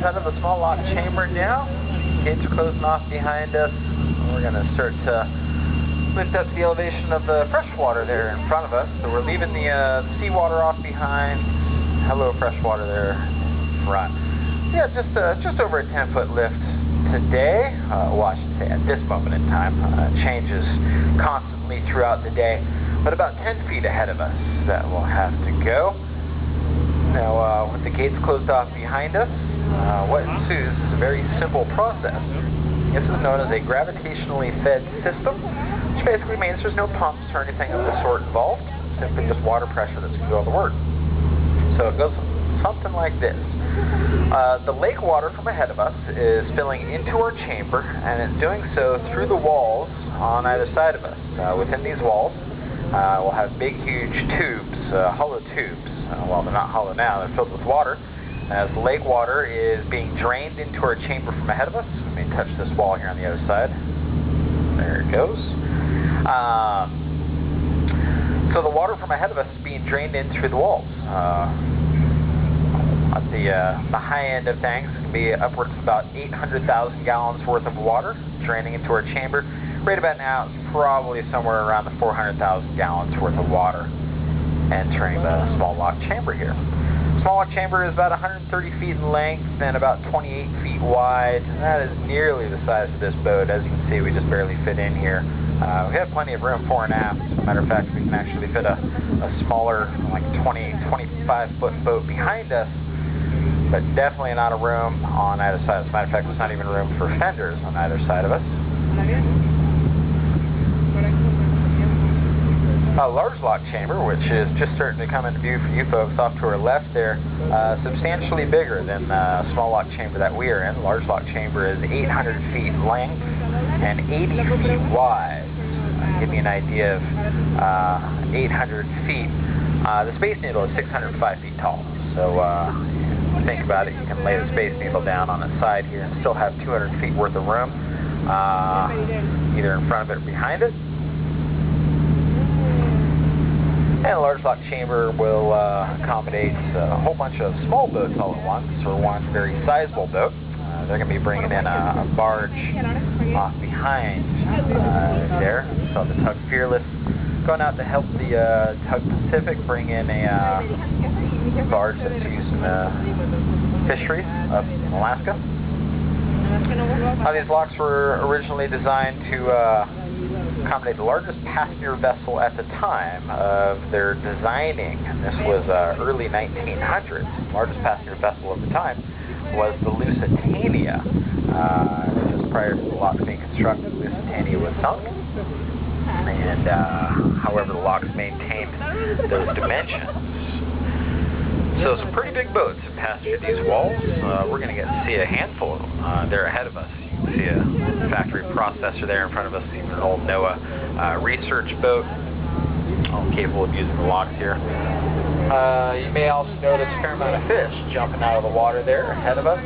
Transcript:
outside of the small lock chamber now. Gates are closing off behind us. We're going to start to lift up the elevation of the fresh water there in front of us. So we're leaving the seawater off behind. Hello, fresh water there in front. Yeah, just over a 10-foot lift today. Well, I should say at this moment in time. Changes constantly throughout the day, but about 10 feet ahead of us that we'll have to go. Now, with the gates closed off behind us, what ensues is a very simple process. This is known as a gravitationally fed system, which basically means there's no pumps or anything of the sort involved, simply just water pressure that's going to go on the word. So it goes something like this. The lake water from ahead of us is filling into our chamber, and it's doing so through the walls on either side of us. Within these walls, we'll have big, huge tubes, hollow tubes. Well, they're not hollow now, they're filled with water. As the lake water is being drained into our chamber from ahead of us, let me touch this wall here on the other side. There it goes. So the water from ahead of us is being drained in through the walls. At the high end of things, it can be upwards of about 800,000 gallons worth of water draining into our chamber. Right about now, it's probably somewhere around the 400,000 gallons worth of water entering the small lock chamber here. Small lock chamber is about 130 feet in length and about 28 feet wide. That is nearly the size of this boat. As you can see, we just barely fit in here. We have plenty of room fore and aft. As a matter of fact, we can actually fit a smaller, like 25-foot boat behind us, but definitely not a room on either side. As a matter of fact, there's not even room for fenders on either side of us. A large lock chamber, which is just starting to come into view for you folks off to our left there, substantially bigger than the small lock chamber that we are in. The large lock chamber is 800 feet in length and 80 feet wide. Give you an idea of 800 feet. The Space Needle is 605 feet tall. So think about it, you can lay the Space Needle down on its side here and still have 200 feet worth of room, either in front of it or behind it. And a large lock chamber will accommodate a whole bunch of small boats all at once, or one very sizable boat. They're going to be bringing in a barge off behind there. So the Tug Fearless going out to help the Tug Pacific bring in a barge that's used in the fisheries up in Alaska. These locks were originally designed to accommodate the largest passenger vessel at the time of their designing, and this was early 1900s. The largest passenger vessel at the time was the Lusitania. Just prior to the locks being constructed, Lusitania was sunk, and however the locks maintained those dimensions. So some pretty big boats have passed through these walls. We're going to get to see a handful of them. They're ahead of us. You can see a factory processor there in front of us, even an old NOAA research boat, all capable of using the locks here. You may also notice a fair amount of fish jumping out of the water there ahead of us.